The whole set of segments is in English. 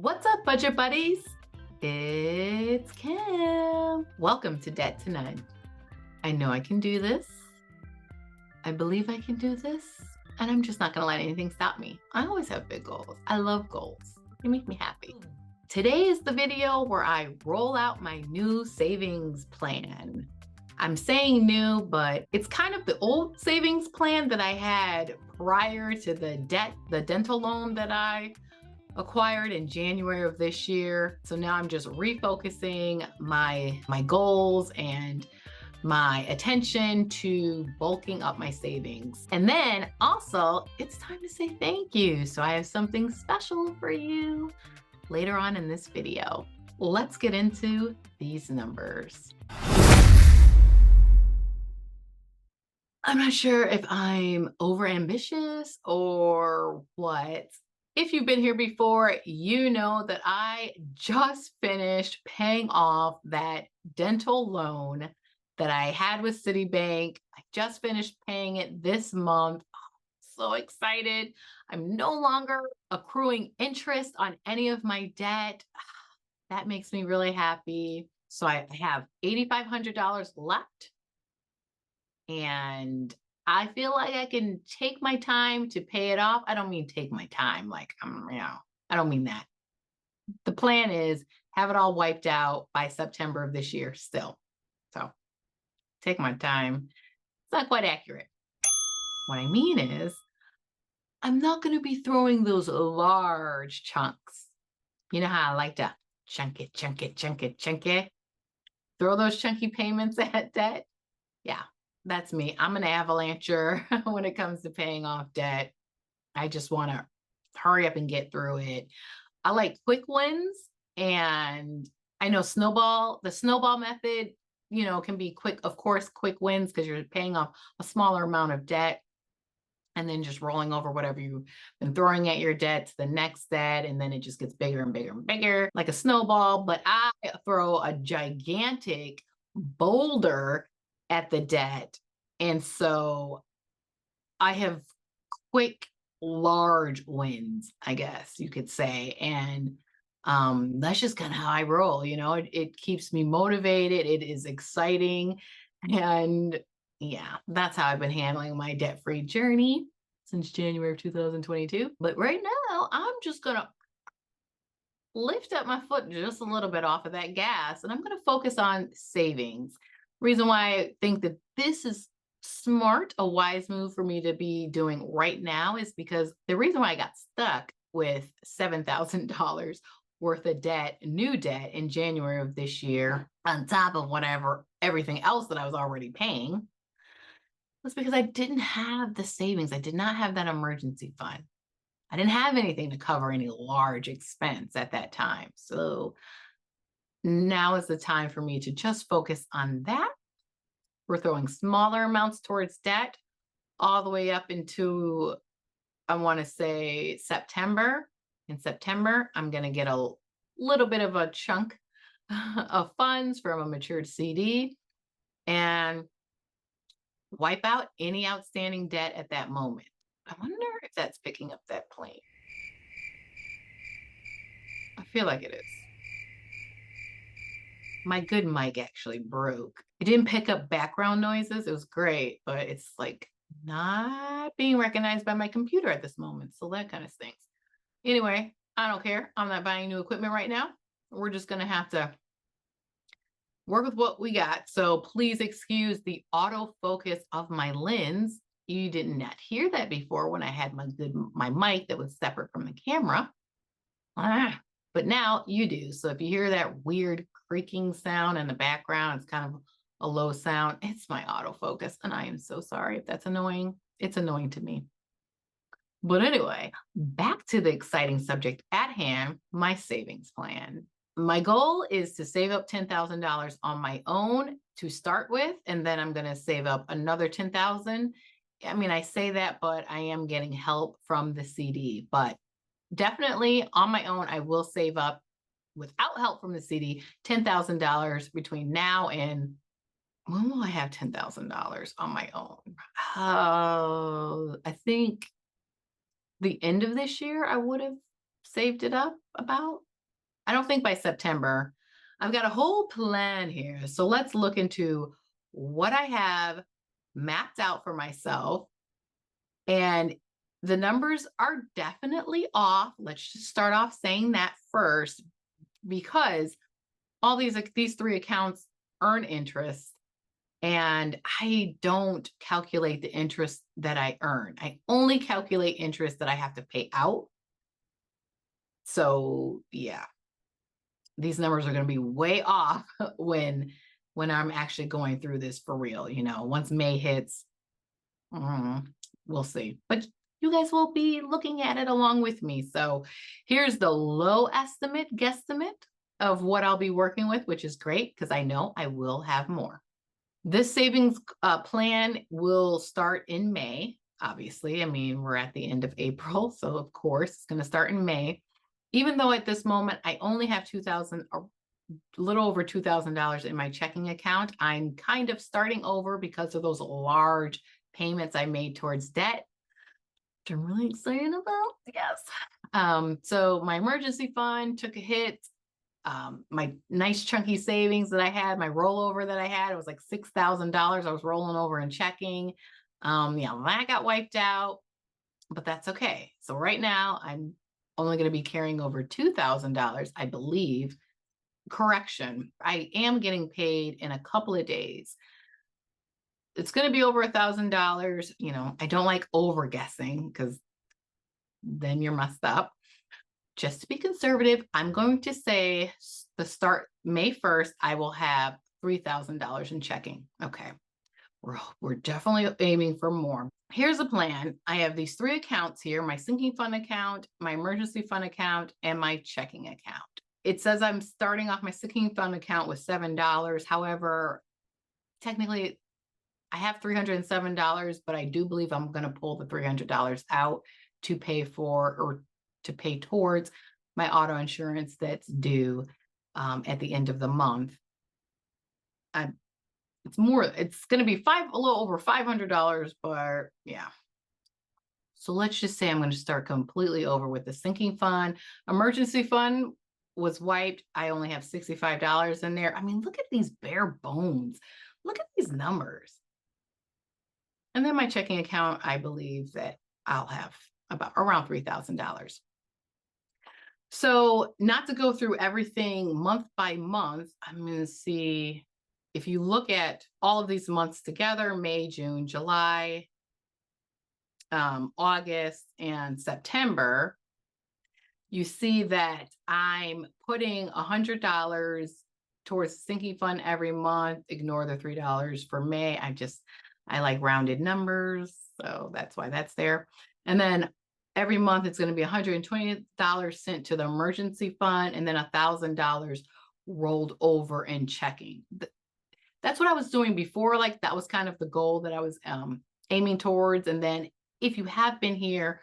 What's up, budget buddies? It's Kim. Welcome to Debt to None. I know I can do this. I believe I can do this. And I'm just not going to let anything stop me. I always have big goals. I love goals. They make me happy. Today is the video where I roll out my new savings plan. I'm saying new, but it's kind of the old savings plan that I had prior to the dental loan that I acquired in January of this year. So now I'm just refocusing my goals and my attention to bulking up my savings. And then also, it's time to say thank you. So I have something special for you later on in this video. Let's get into these numbers. I'm not sure if I'm overambitious or what. If you've been here before, you know that I just finished paying off that dental loan that I had with Citibank. I just finished paying it this month. So excited. I'm no longer accruing interest on any of my debt. That makes me really happy. So I have $8,500 left. And I feel like I can take my time to pay it off. I don't mean take my time, like I don't mean that. The plan is have it all wiped out by September of this year still. So take my time. It's not quite accurate. What I mean is I'm not going to be throwing those large chunks. You know how I like to chunk it. Throw those chunky payments at debt. Yeah. That's me. I'm an avalancher when it comes to paying off debt. I just want to hurry up and get through it. I like quick wins, and I know the snowball method, can be quick, of course, quick wins because you're paying off a smaller amount of debt and then just rolling over whatever you've been throwing at your debt to the next debt. And then it just gets bigger and bigger and bigger like a snowball. But I throw a gigantic boulder at the debt. And so I have quick, large wins, I guess you could say. And that's just kind of how I roll. It keeps me motivated. It is exciting. And yeah, that's how I've been handling my debt-free journey since January of 2022. But right now, I'm just going to lift up my foot just a little bit off of that gas, and I'm going to focus on savings. Reason why I think that this is smart, a wise move for me to be doing right now is because the reason why I got stuck with $7,000 worth of new debt in January of this year, on top of everything else that I was already paying, was because I didn't have the savings. I did not have that emergency fund. I didn't have anything to cover any large expense at that time. So now is the time for me to just focus on that. We're throwing smaller amounts towards debt all the way up into, I want to say, September. In September, I'm going to get a little bit of a chunk of funds from a matured CD and wipe out any outstanding debt at that moment. I wonder if that's picking up that plane. I feel like it is. My good mic actually broke. It didn't pick up background noises. It was great, but it's like not being recognized by my computer at this moment. So that kind of stinks. Anyway, I don't care. I'm not buying new equipment right now. We're just going to have to work with what we got. So please excuse the autofocus of my lens. You did not hear that before when I had my mic that was separate from the camera. But now you do. So if you hear that weird creaking sound in the background, it's kind of a low sound. It's my autofocus. And I am so sorry if that's annoying. It's annoying to me. But anyway, back to the exciting subject at hand, my savings plan. My goal is to save up $10,000 on my own to start with, and then I'm going to save up another $10,000. I mean, I say that, but I am getting help from the CD. But definitely on my own, I will save up, without help from the CD, $10,000 between now and when will I have $10,000 on my own? I think the end of this year, I would have saved it up about. I don't think by September. I've got a whole plan here. So let's look into what I have mapped out for myself. And the numbers are definitely off. Let's just start off saying that first, because all these three accounts earn interest. And I don't calculate the interest that I earn. I only calculate interest that I have to pay out. So yeah, these numbers are going to be way off when I'm actually going through this for real. Once May hits, we'll see. But you guys will be looking at it along with me. So here's the low estimate, guesstimate of what I'll be working with, which is great because I know I will have more. This savings plan will start in May, obviously. I mean, we're at the end of April, so of course it's going to start in May. Even though at this moment I only have a little over $2,000 in my checking account, I'm kind of starting over because of those large payments I made towards debt, which I'm really excited about. Yes. So my emergency fund took a hit. My nice chunky savings that I had, my rollover that I had, it was like $6,000 I was rolling over in checking. That got wiped out, but that's okay. So right now I'm only going to be carrying over $2,000, I believe. Correction, I am getting paid in a couple of days. It's going to be over $1,000. I don't like over guessing because then you're messed up. Just to be conservative, I'm going to say the start May 1st, I will have $3,000 in checking. Okay. We're definitely aiming for more. Here's a plan. I have these three accounts here, my sinking fund account, my emergency fund account, and my checking account. It says I'm starting off my sinking fund account with $7. However, technically I have $307, but I do believe I'm going to pull the $300 out to pay for or to pay towards my auto insurance that's due at the end of the month. It's going to be a little over $500, but yeah. So let's just say I'm going to start completely over with the sinking fund. Emergency fund was wiped. I only have $65 in there. I mean, look at these bare bones. Look at these numbers. And then my checking account, I believe that I'll have about around $3,000. So not to go through everything month by month, I'm going to see if you look at all of these months together, May, June, July, August, and September, you see that I'm putting $100 towards sinking fund every month. Ignore the $3 for May. I like rounded numbers, so that's why that's there. And then every month it's going to be $120 sent to the emergency fund, and then $1,000 rolled over in checking. That's what I was doing before. Like that was kind of the goal that I was aiming towards. And then if you have been here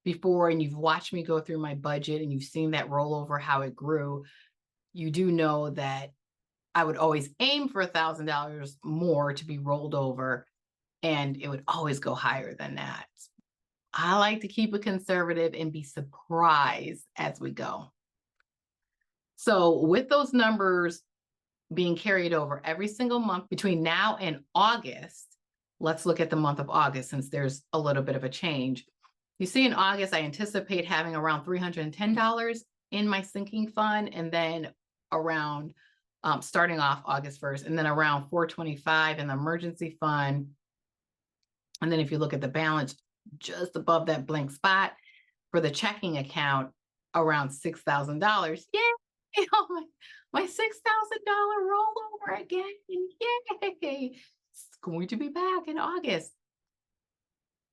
before and you've watched me go through my budget and you've seen that rollover, how it grew, you do know that I would always aim for $1,000 more to be rolled over, and it would always go higher than that. I like to keep it conservative and be surprised as we go. So with those numbers being carried over every single month between now and August, let's look at the month of August since there's a little bit of a change. You see in August, I anticipate having around $310 in my sinking fund, and then around starting off August 1st, and then around $425 in the emergency fund. And then if you look at the balance just above that blank spot for the checking account, around $6,000. Yay! Oh my $6,000 rollover again. Yay! It's going to be back in August.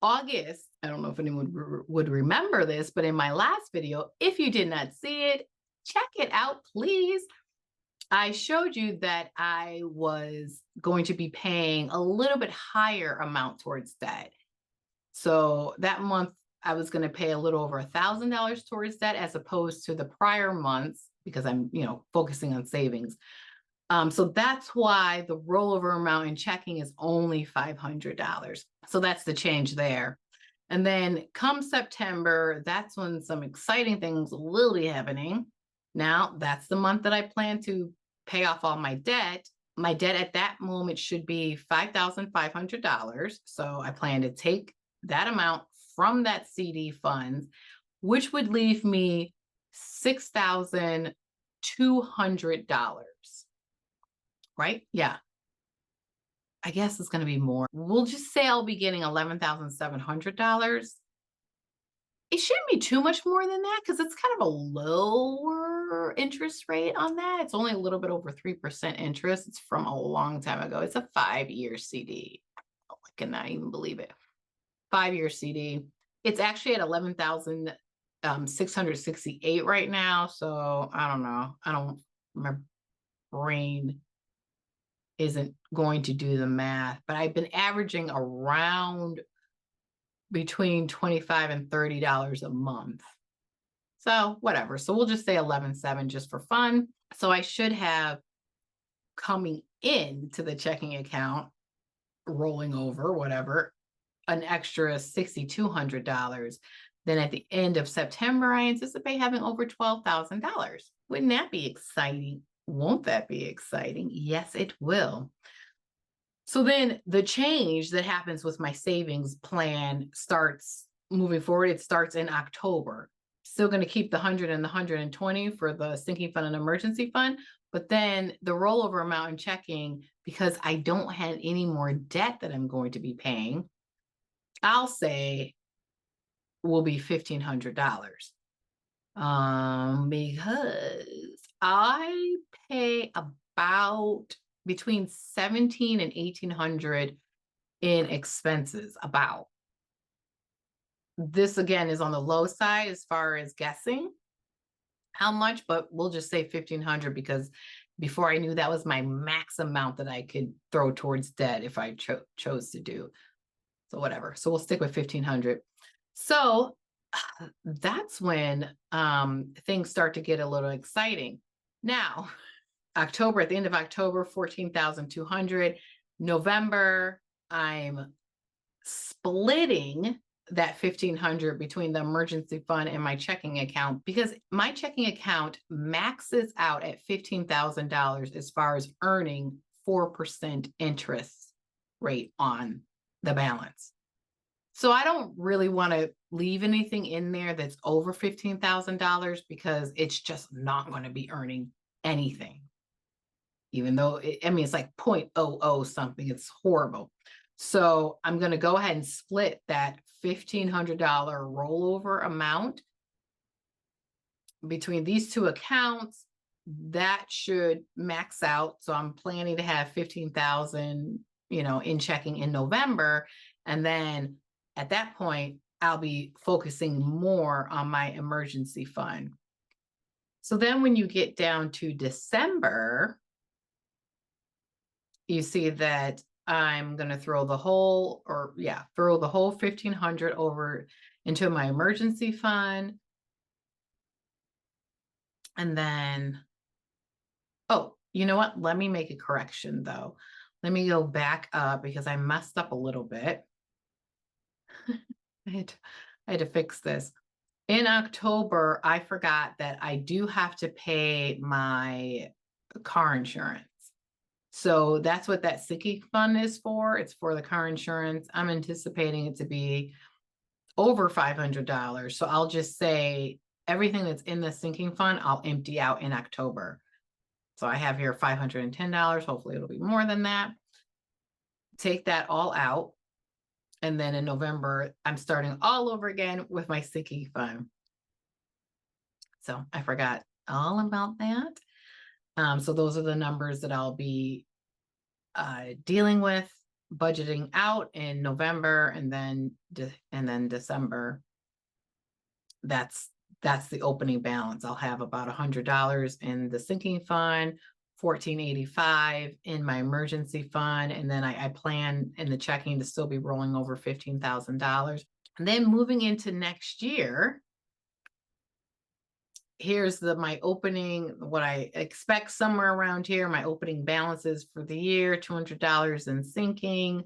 August, I don't know if anyone would remember this, but in my last video, if you did not see it, check it out, please. I showed you that I was going to be paying a little bit higher amount towards debt. So that month, I was going to pay a little over $1,000 towards debt as opposed to the prior months because I'm, focusing on savings. So that's why the rollover amount in checking is only $500. So that's the change there. And then come September, that's when some exciting things will be happening. Now, that's the month that I plan to pay off all my debt. My debt at that moment should be $5,500. So I plan to take that amount from that CD fund, which would leave me $6,200, right? Yeah. I guess it's going to be more. We'll just say I'll be getting $11,700. It shouldn't be too much more than that because it's kind of a lower interest rate on that. It's only a little bit over 3% interest. It's from a long time ago. It's a 5-year CD. Oh, I cannot even believe it. 5-year CD. It's actually at 11,668 right now. So I don't know. My brain isn't going to do the math, but I've been averaging around between $25 and $30 a month. So whatever. So we'll just say 11.7 just for fun. So I should have coming into the checking account, rolling over, whatever, an extra $6,200. Then at the end of September, I anticipate having over $12,000. Wouldn't that be exciting? Won't that be exciting? Yes, it will. So then the change that happens with my savings plan starts moving forward. It starts in October. Still going to keep the 100 and the 120 for the sinking fund and emergency fund, but then the rollover amount in checking, because I don't have any more debt that I'm going to be paying, I'll say will be $1,500. Because I pay about between 1,700 and 1,800 in expenses. About this again is on the low side as far as guessing how much, but we'll just say 1,500 because before I knew that was my max amount that I could throw towards debt if I chose to do. So whatever. So we'll stick with 1,500. So that's when things start to get a little exciting. Now, October, at the end of October, 14,200. November, I'm splitting that 1,500 between the emergency fund and my checking account because my checking account maxes out at $15,000 as far as earning 4% interest rate on the balance. So I don't really want to leave anything in there that's over $15,000 because it's just not going to be earning anything. Even though, it's like 0.00 something. It's horrible. So I'm going to go ahead and split that $1,500 rollover amount between these two accounts. That should max out. So I'm planning to have 15,000, in checking in November. And then at that point, I'll be focusing more on my emergency fund. So then when you get down to December, you see that I'm going to throw the whole 1,500 over into my emergency fund. And then, oh, you know what? Let me make a correction though. Let me go back up because I messed up a little bit. I had to fix this. In October, I forgot that I do have to pay my car insurance. So that's what that sinking fund is for. It's for the car insurance. I'm anticipating it to be over $500. So I'll just say everything that's in the sinking fund, I'll empty out in October. So I have here $510. Hopefully it'll be more than that. Take that all out. And then in November, I'm starting all over again with my sinking fund. So I forgot all about that. So those are the numbers that I'll be dealing with, budgeting out in November, and then December. That's the opening balance. I'll have about $100 in the sinking fund, $1,485 in my emergency fund, and then I plan in the checking to still be rolling over $15,000. And then moving into next year, here's my opening, what I expect somewhere around here. My opening balances for the year, $200 in sinking,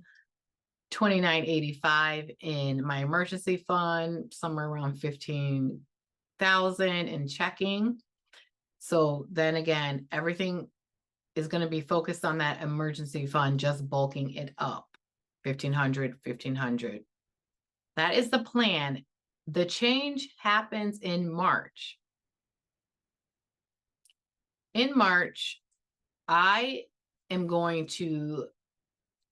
$29.85 in my emergency fund, somewhere around 15,000 in checking. So then again, everything is going to be focused on that emergency fund, just bulking it up. 1,500, 1,500. That is the plan. The change happens in March. In March, I am going to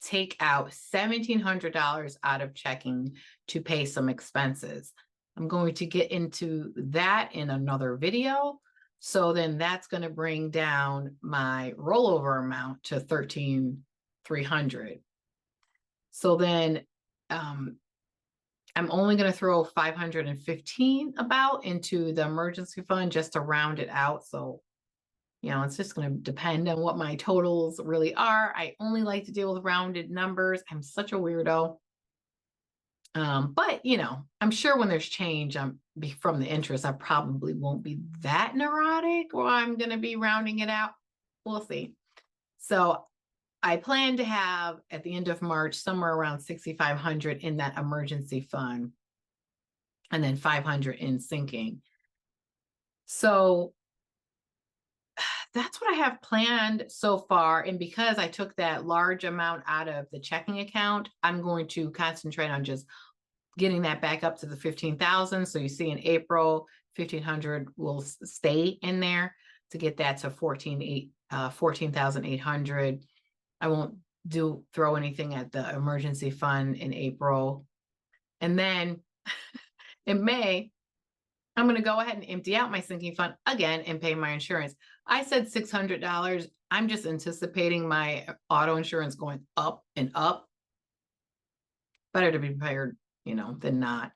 take out $1,700 out of checking to pay some expenses. I'm going to get into that in another video. So then that's going to bring down my rollover amount to $13,300. So then I'm only going to throw 515 about into the emergency fund just to round it out. So it's just going to depend on what my totals really are. I only like to deal with rounded numbers. I'm such a weirdo. But I'm sure when there's change from the interest, I probably won't be that neurotic, or I'm going to be rounding it out. We'll see. So I plan to have at the end of March somewhere around 6,500 in that emergency fund, and then 500 in sinking. So that's what I have planned so far. And because I took that large amount out of the checking account, I'm going to concentrate on just getting that back up to the 15,000. So you see in April, 1,500 will stay in there to get that to 14,800. I won't throw anything at the emergency fund in April. And then in May, I'm going to go ahead and empty out my sinking fund again and pay my insurance. I said $600. I'm just anticipating my auto insurance going up and up. Better to be prepared, than not.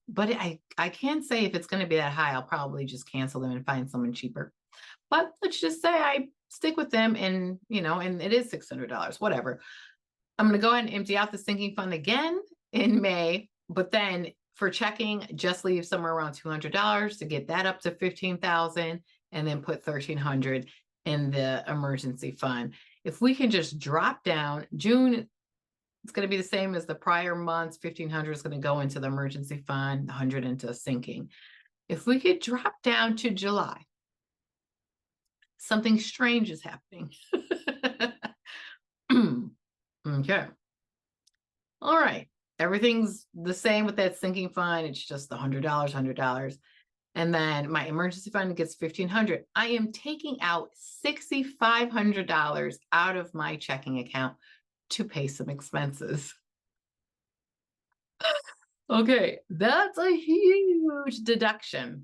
But I can't say if it's going to be that high. I'll probably just cancel them and find someone cheaper. But let's just say I stick with them, and and it is $600, whatever. I'm going to go ahead and empty out the sinking fund again in May, but then for checking, just leave somewhere around $200 to get that up to 15,000, and then put 1,300 in the emergency fund. If we can just drop down, June, it's going to be the same as the prior months. 1,500 is going to go into the emergency fund, 100 into sinking. If we could drop down to July, something strange is happening. Okay. All right. Everything's the same with that sinking fund. It's just the $100. And then my emergency fund gets 1,500. I am taking out $6,500 out of my checking account to pay some expenses. Okay, that's a huge deduction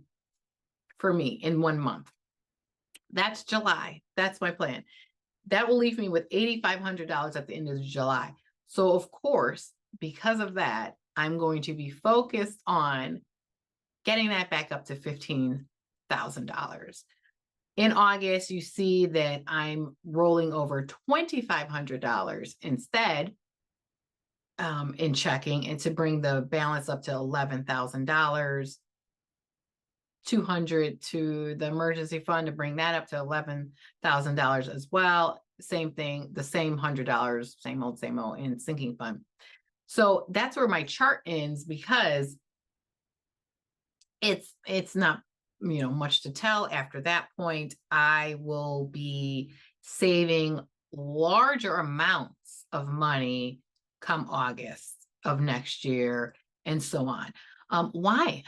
for me in 1 month. That's July. That's my plan. That will leave me with $8,500 at the end of July. So of course, because of that, I'm going to be focused on getting that back up to $15,000. In August, you see that I'm rolling over $2,500 instead in checking, and to bring the balance up to $11,000. 200 to the emergency fund to bring that up to $11,000 as well. Same thing, the same $100, same old in sinking fund. So that's where my chart ends, because it's not much to tell. After that point, I will be saving larger amounts of money come August of next year, and so on. Why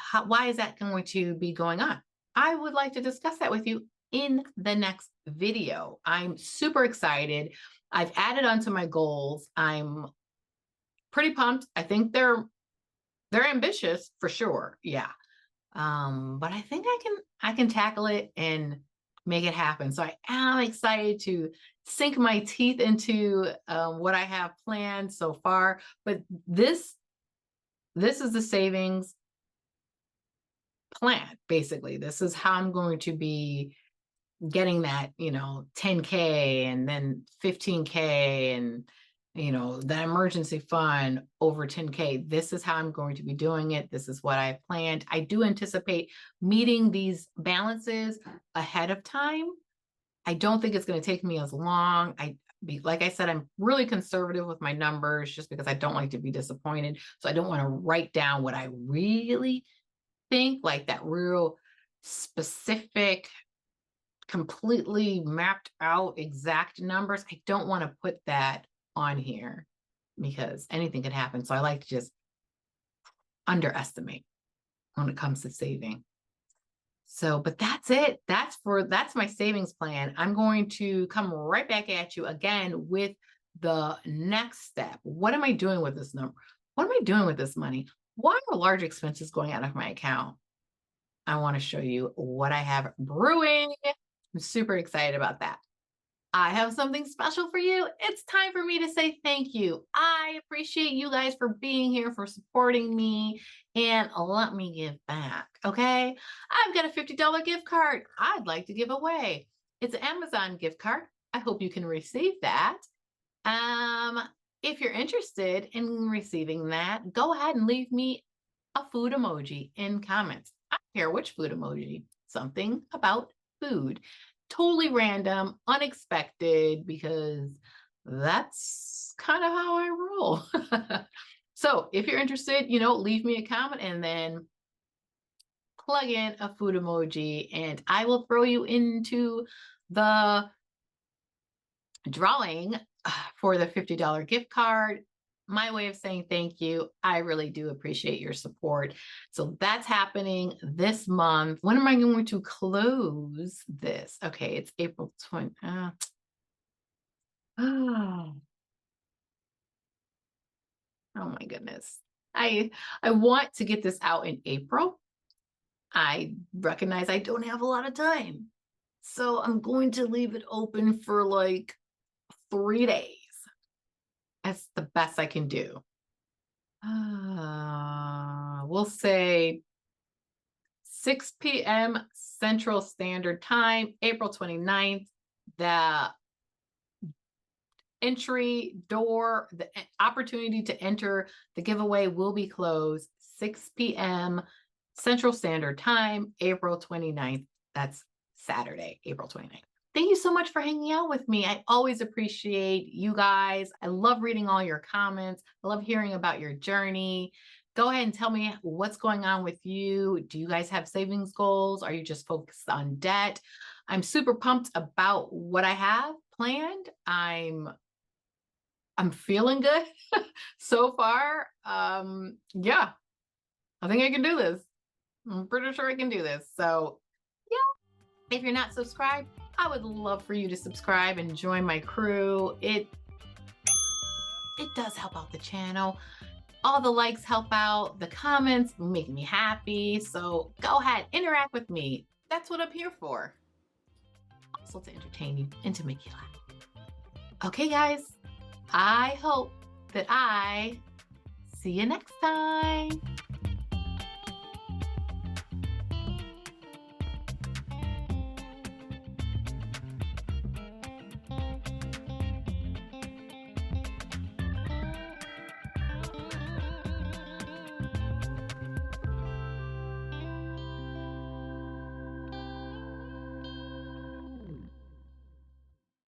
is that going to be going on? I would like to discuss that with you in the next video. I'm super excited. I've added onto my goals. I'm pretty pumped. I think they're ambitious for sure. Yeah. But I think I can tackle it and make it happen. So I am excited to sink my teeth into what I have planned so far. But this is the savings plan, basically. This is how I'm going to be getting that, 10K and then 15K and, the emergency fund over 10K. This is how I'm going to be doing it. This is what I planned. I do anticipate meeting these balances ahead of time. I don't think it's going to take me as long. Like I said, I'm really conservative with my numbers just because I don't like to be disappointed. So I don't want to write down what I really think, like that real specific, completely mapped out exact numbers. I don't want to put that on here because anything could happen. So I like to just underestimate when it comes to saving. So, but that's it. That's my savings plan. I'm going to come right back at you again with the next step. What am I doing with this number? What am I doing with this money? Why are large expenses going out of my account? I want to show you what I have brewing. I'm super excited about that. I have something special for you. It's time for me to say thank you. I appreciate you guys for being here, for supporting me, and let me give back, okay? I've got a $50 gift card I'd like to give away. It's an Amazon gift card. I hope you can receive that. If you're interested in receiving that, go ahead and leave me a food emoji in comments. I don't care which food emoji, something about food. Totally random, unexpected, because that's kind of how I roll. So if you're interested, leave me a comment and then plug in a food emoji and I will throw you into the drawing for the $50 gift card. My way of saying thank you. I really do appreciate your support. So that's happening this month. When am I going to close this? Okay, it's April 20. Oh my goodness. I want to get this out in April. I recognize I don't have a lot of time. So I'm going to leave it open for like 3 days. That's the best I can do. We'll say 6 p.m. Central Standard Time, April 29th. The entry door, the opportunity to enter the giveaway will be closed 6 p.m. Central Standard Time, April 29th. That's Saturday, April 29th. Thank you so much for hanging out with me. I always appreciate you guys. I love reading all your comments. I love hearing about your journey. Go ahead and tell me what's going on with you. Do you guys have savings goals? Are you just focused on debt? I'm super pumped about what I have planned. I'm feeling good so far. Yeah, I think I can do this. I'm pretty sure I can do this. So yeah, if you're not subscribed, I would love for you to subscribe and join my crew. It does help out the channel. All the likes help out. The comments make me happy. So go ahead, interact with me. That's what I'm here for. Also to entertain you and to make you laugh. Okay, guys. I hope that I see you next time.